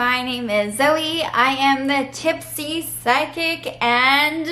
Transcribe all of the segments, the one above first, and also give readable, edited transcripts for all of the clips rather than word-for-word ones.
my name is Zoe. I am the Tipsy Psychic, and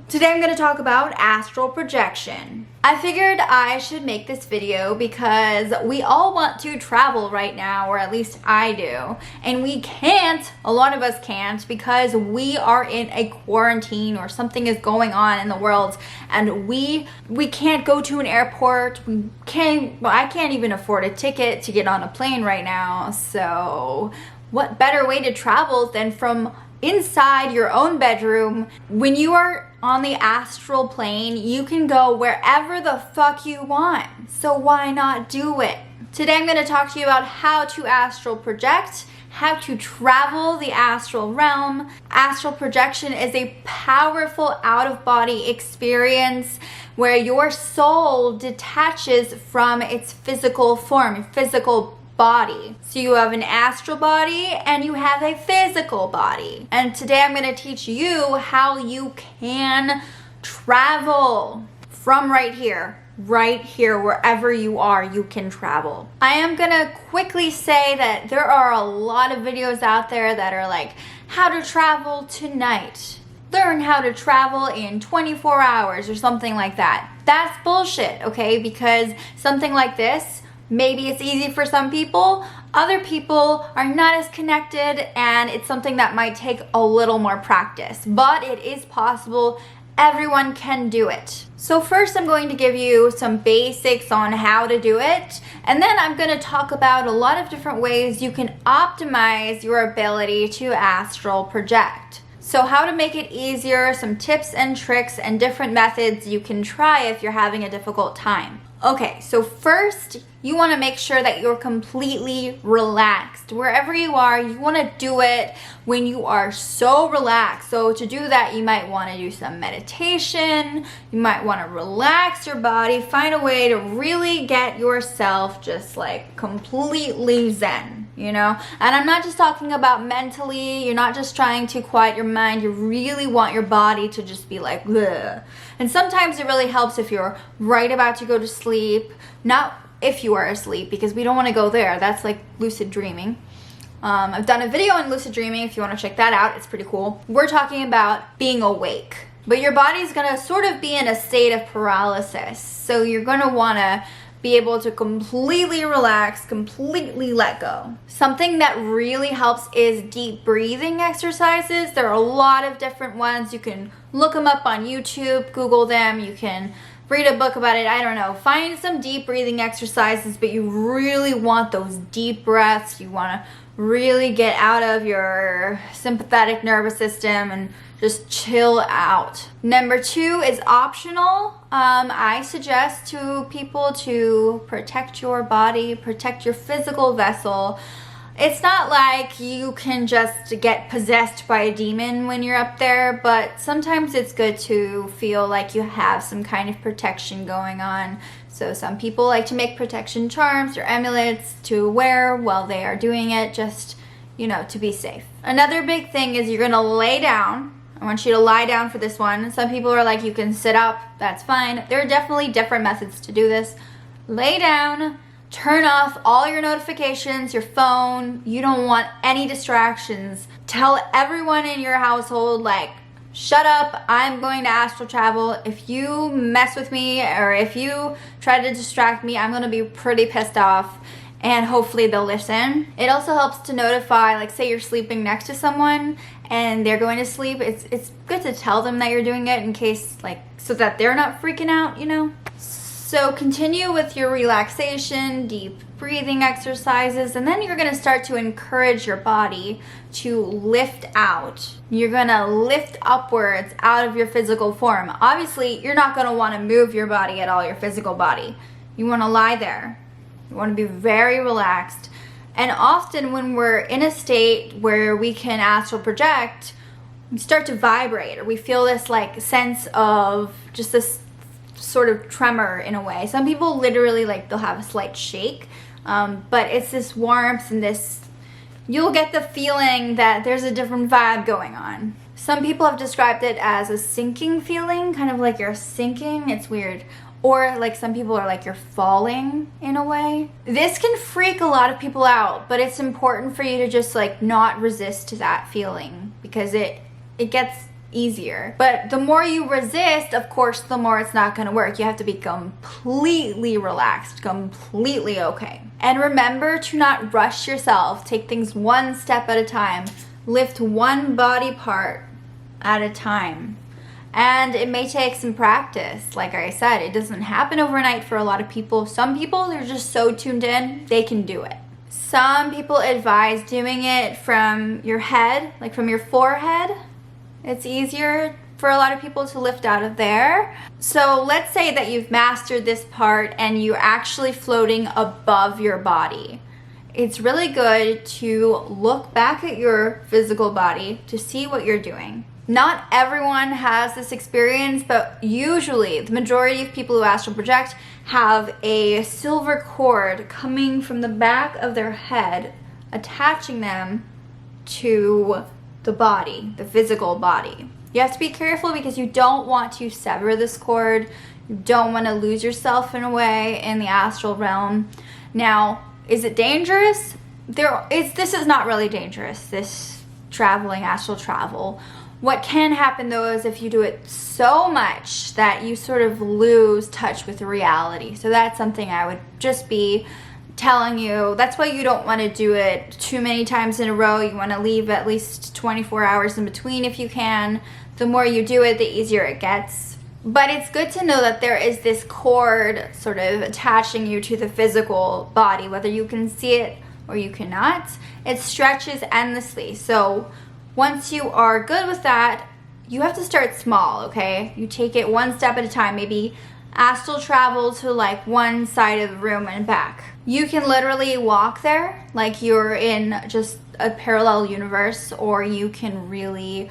today I'm going to talk about astral projection. I figured I should make this video because we all want to travel right now, or at least I do, and we can't, a lot of us can't, because we are in a quarantine or something is going on in the world, and we can't go to an airport. I can't even afford a ticket to get on a plane right now, so what better way to travel than from inside your own bedroom? When you are on the astral plane, you can go wherever the fuck you want. So why not do it? Today I'm going to talk to you about how to astral project, how to travel the astral realm. Astral projection is a powerful out-of-body experience where your soul detaches from its physical form, physical body. So you have an astral body and you have a physical body. And today I'm going to teach you how you can travel from right here, wherever you are, you can travel. I am going to quickly say that there are a lot of videos out there that are like, how to travel tonight. Learn how to travel in 24 hours or something like that. That's bullshit, okay? Because something like this, maybe it's easy for some people, other people are not as connected, and it's something that might take a little more practice, but it is possible. Everyone can do it. So first I'm going to give you some basics on how to do it, and then I'm going to talk about a lot of different ways you can optimize your ability to astral project. So how to make it easier, some tips and tricks and different methods you can try if you're having a difficult time. Okay, so first, you want to make sure that you're completely relaxed. Wherever you are, you want to do it when you are so relaxed. So to do that, you might want to do some meditation. You might want to relax your body. Find a way to really get yourself just like completely zen, you know? And I'm not just talking about mentally. You're not just trying to quiet your mind. You really want your body to just be like, ugh. And sometimes it really helps if you're right about to go to sleep. Not if you are asleep, because we don't want to go there. That's like lucid dreaming. I've done a video on lucid dreaming if you want to check that out. It's pretty cool. We're talking about being awake, but your body's going to sort of be in a state of paralysis. So you're going to want to be able to completely relax, completely let go. Something that really helps is deep breathing exercises. There are a lot of different ones. You can look them up on YouTube, Google them. You can read a book about it. I don't know. Find some deep breathing exercises, but you really want those deep breaths. You want to really get out of your sympathetic nervous system and just chill out. Number 2 is optional. I suggest to people to protect your body, protect your physical vessel. It's not like you can just get possessed by a demon when you're up there, but sometimes it's good to feel like you have some kind of protection going on. So some people like to make protection charms or amulets to wear while they are doing it, just, you know, to be safe. Another big thing is you're gonna lay down. I want you to lie down for this one. Some people are like, you can sit up, that's fine. There are definitely different methods to do this. Lay down. Turn off all your notifications, your phone. You don't want any distractions. Tell everyone in your household, like, shut up, I'm going to astral travel. If you mess with me or if you try to distract me, I'm going to be pretty pissed off, and hopefully they'll listen. It also helps to notify, like, say you're sleeping next to someone and they're going to sleep. It's good to tell them that you're doing it in case, like, so that they're not freaking out, you know? So continue with your relaxation, deep breathing exercises, and then you're going to start to encourage your body to lift out. You're going to lift upwards out of your physical form. Obviously, you're not going to want to move your body at all, your physical body. You want to lie there. You want to be very relaxed. And often when we're in a state where we can astral project, we start to vibrate, or we feel this like sense of just this sort of tremor in a way. Some people literally, like, they'll have a slight shake, but it's this warmth and this, you'll get the feeling that there's a different vibe going on. Some people have described it as a sinking feeling, kind of like you're sinking. It's weird. or like some people are like you're falling in a way. This can freak a lot of people out, but it's important for you to just like not resist that feeling, because it gets easier. But the more you resist, of course, the more it's not going to work. You have to be completely relaxed, completely okay. And remember to not rush yourself. Take things one step at a time. Lift one body part at a time. And it may take some practice. Like I said, it doesn't happen overnight for a lot of people. Some people, they're just so tuned in, they can do it. Some people advise doing it from your head, like from your forehead. It's easier for a lot of people to lift out of there. So let's say that you've mastered this part and you're actually floating above your body. It's really good to look back at your physical body to see what you're doing. Not everyone has this experience, but usually the majority of people who astral project have a silver cord coming from the back of their head, attaching them to the body, the physical body. You have to be careful because you don't want to sever this cord. You don't want to lose yourself in a way in the astral realm. Now, is it dangerous? This is not really dangerous, this traveling, astral travel. What can happen though is if you do it so much that you sort of lose touch with reality. So that's something I would just be telling you. That's why you don't want to do it too many times in a row. You want to leave at least 24 hours in between if you can. The more you do it, the easier it gets. But it's good to know that there is this cord sort of attaching you to the physical body, whether you can see it or you cannot. It stretches endlessly. So once you are good with that, you have to start small, okay? You take it one step at a time. Maybe astral travel to like one side of the room and back. You can literally walk there like you're in just a parallel universe, or you can really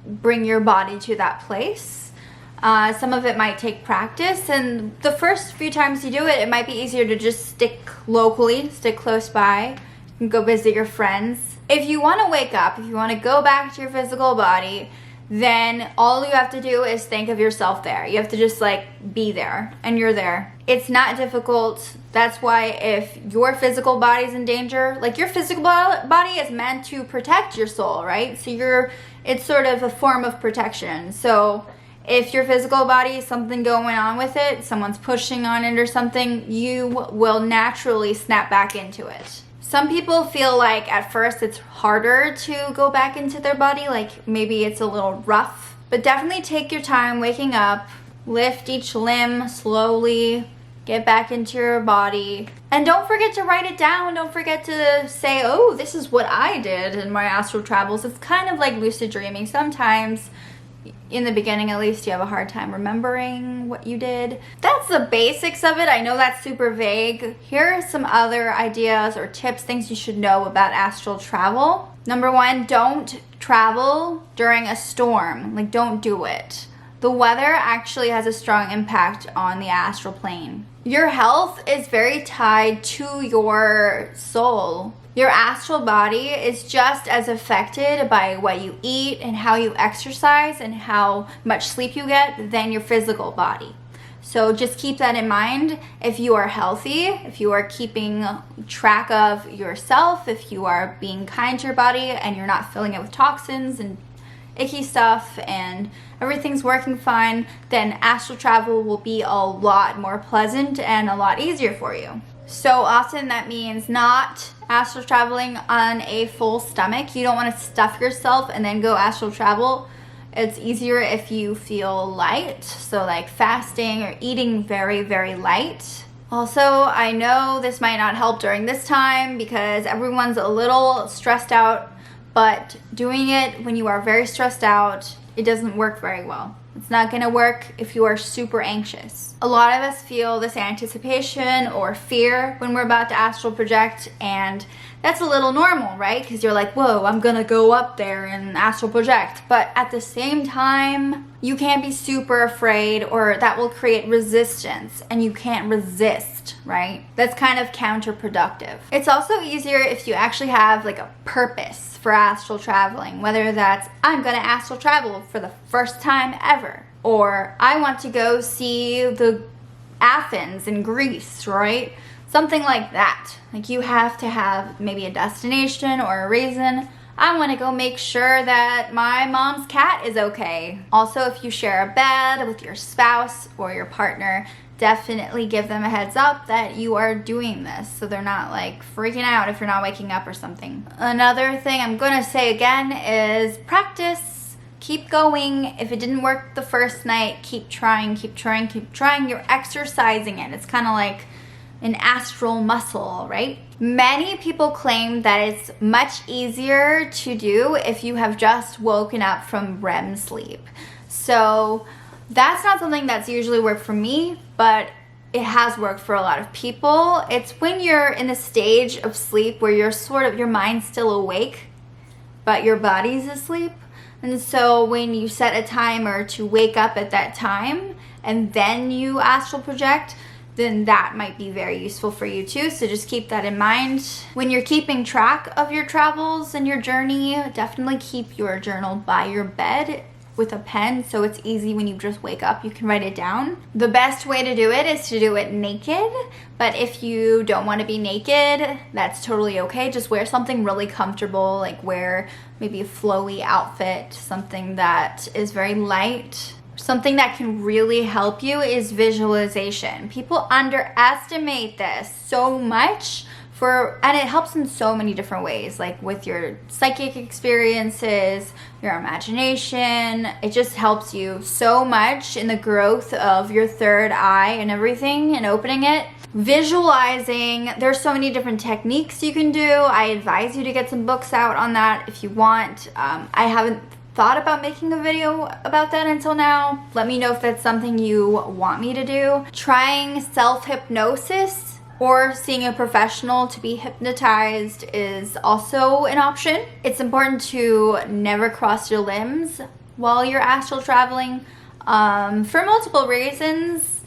bring your body to that place. Some of it might take practice, and the first few times you do it, it might be easier to just stick locally, stick close by. You can go visit your friends. If you want to wake up, if you want to go back to your physical body, then all you have to do is think of yourself there. You have to just like be there, and you're there. It's not difficult. That's why if your physical body's in danger, like your physical body is meant to protect your soul, right? So it's sort of a form of protection. So if your physical body, something going on with it, someone's pushing on it or something, you will naturally snap back into it. Some people feel like at first it's harder to go back into their body, like maybe it's a little rough, but definitely take your time waking up, lift each limb slowly, get back into your body, and don't forget to write it down. Don't forget to say, oh, this is what I did in my astral travels. It's kind of like lucid dreaming. Sometimes, in the beginning at least, you have a hard time remembering what you did. That's the basics of it. I know that's super vague. Here are some other ideas or tips, things you should know about astral travel. Number one, don't travel during a storm. Like, don't do it. The weather actually has a strong impact on the astral plane. Your health is very tied to your soul. Your astral body is just as affected by what you eat and how you exercise and how much sleep you get than your physical body. So just keep that in mind. If you are healthy, if you are keeping track of yourself, if you are being kind to your body and you're not filling it with toxins and icky stuff and everything's working fine, then astral travel will be a lot more pleasant and a lot easier for you. So often that means not astral traveling on a full stomach. You don't want to stuff yourself and then go astral travel. It's easier if you feel light, so like fasting or eating very, very light. Also, I know this might not help during this time because everyone's a little stressed out, but doing it when you are very stressed out, it doesn't work very well. It's not gonna work if you are super anxious. A lot of us feel this anticipation or fear when we're about to astral project, and that's a little normal, right? Because you're like, whoa, I'm gonna go up there and astral project. But at the same time, you can't be super afraid, or that will create resistance and you can't resist, right? That's kind of counterproductive. It's also easier if you actually have like a purpose for astral traveling, whether that's I'm gonna astral travel for the first time ever, or I want to go see the Athens in Greece, right? Something like that. Like you have to have maybe a destination or a reason. I want to go make sure that my mom's cat is okay. Also, if you share a bed with your spouse or your partner, definitely give them a heads up that you are doing this so they're not like freaking out if you're not waking up or something. Another thing I'm gonna say again is practice. Keep going. If it didn't work the first night, keep trying, keep trying, keep trying. You're exercising it. It's kind of like an astral muscle, right? Many people claim that it's much easier to do if you have just woken up from REM sleep. So that's not something that's usually worked for me, but it has worked for a lot of people. It's when you're in the stage of sleep where you're your mind's still awake, but your body's asleep. And so when you set a timer to wake up at that time and then you astral project, then that might be very useful for you too. So just keep that in mind. When you're keeping track of your travels and your journey, definitely keep your journal by your bed with a pen so it's easy when you just wake up, you can write it down. The best way to do it is to do it naked, but if you don't want to be naked, that's totally okay. Just wear something really comfortable, like wear maybe a flowy outfit, something that is very light. Something that can really help you is visualization. People underestimate this so much and it helps in so many different ways, like with your psychic experiences, your imagination. It just helps you so much in the growth of your third eye and everything and opening it. Visualizing, there's so many different techniques you can do. I advise you to get some books out on that if you want. I haven't thought about making a video about that until now. Let me know if that's something you want me to do. Trying self-hypnosis or seeing a professional to be hypnotized is also an option. It's important to never cross your limbs while you're astral traveling for multiple reasons.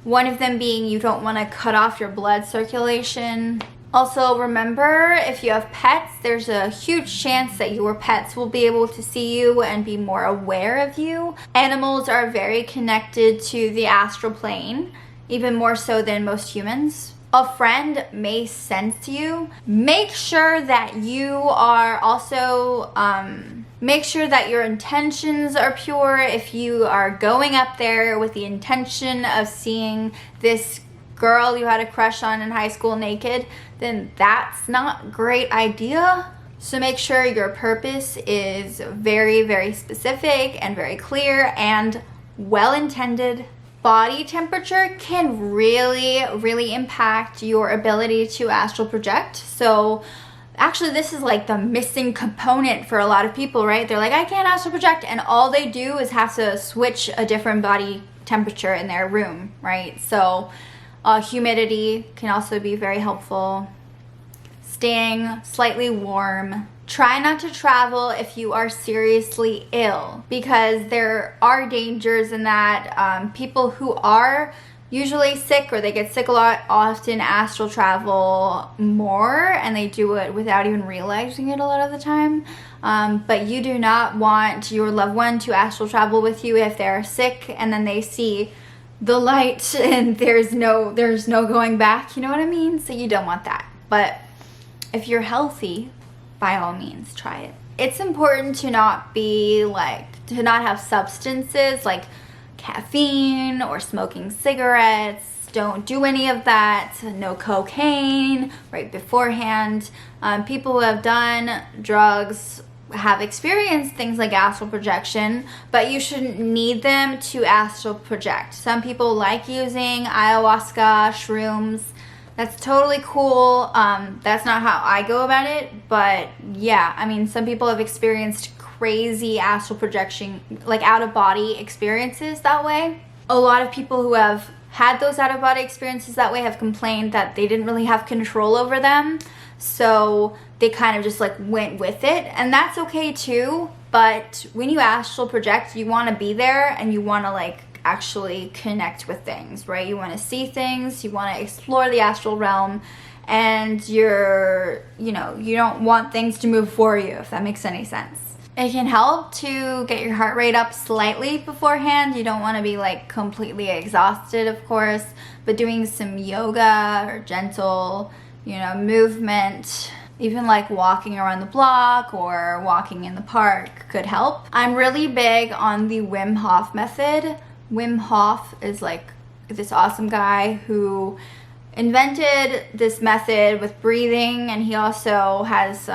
One of them being you don't want to cut off your blood circulation. Also, remember, if you have pets, there's a huge chance that your pets will be able to see you and be more aware of you. Animals are very connected to the astral plane, even more so than most humans. A friend may sense you. Make sure that you are also, make sure that your intentions are pure. If you are going up there with the intention of seeing this girl you had a crush on in high school naked, then that's not a great idea. So make sure your purpose is very, very specific and very clear and well-intended. Body temperature can really, really impact your ability to astral project. So actually this is like the missing component for a lot of people, right? They're like, I can't astral project, and all they do is have to switch a different body temperature in their room, right? So humidity can also be very helpful. Staying slightly warm. Try not to travel if you are seriously ill, because there are dangers in that. People who are usually sick or they get sick a lot often astral travel more, and they do it without even realizing it a lot of the time. But you do not want your loved one to astral travel with you if they're sick and then they see the light and there's no going back, you know what I mean? So you don't want that. But if you're healthy, by all means, try it. It's important to not have substances like caffeine or smoking cigarettes. Don't do any of that. No cocaine right beforehand. People who have done drugs have experienced things like astral projection, but you shouldn't need them to astral project. Some people like using ayahuasca, shrooms. That's totally cool. That's not how I go about it, but yeah, I mean, some people have experienced crazy astral projection, like out-of-body experiences that way. A lot of people who have had those out-of-body experiences that way have complained that they didn't really have control over them, so they kind of just like went with it, and that's okay too. But when you astral project, you want to be there and you want to like actually connect with things, right? You want to see things, you want to explore the astral realm, and you don't want things to move for you, if that makes any sense. It can help to get your heart rate up slightly beforehand. You don't want to be like completely exhausted, of course, but doing some yoga or gentle, movement, even like walking around the block or walking in the park could help. I'm really big on the Wim Hof Method. Wim Hof is like this awesome guy who invented this method with breathing, and he also has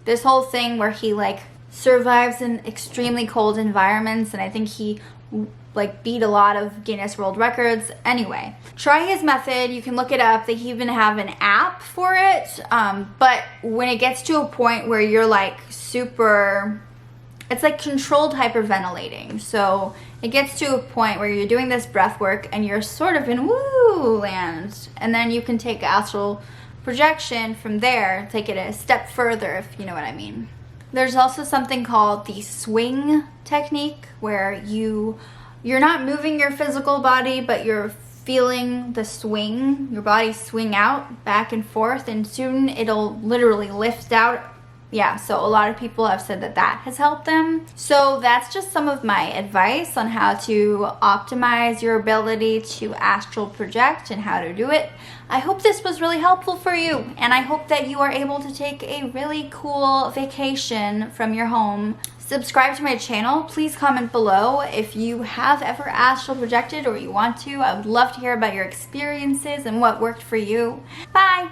this whole thing where he like survives in extremely cold environments, and I think he like beat a lot of Guinness World Records. Anyway, try his method. You can look it up. They even have an app for it. But when it gets to a point where you're like super, it's like controlled hyperventilating. So it gets to a point where you're doing this breath work and you're sort of in woo land. And then you can take astral projection from there, take it a step further, if you know what I mean. There's also something called the swing technique, where you're not moving your physical body, but you're feeling the swing, your body swing out back and forth, and soon it'll literally lift out. Yeah, so a lot of people have said that that has helped them. So that's just some of my advice on how to optimize your ability to astral project and how to do it. I hope this was really helpful for you, and I hope that you are able to take a really cool vacation from your home. Subscribe to my channel. Please comment below if you have ever astral projected or you want to. I would love to hear about your experiences and what worked for you. Bye!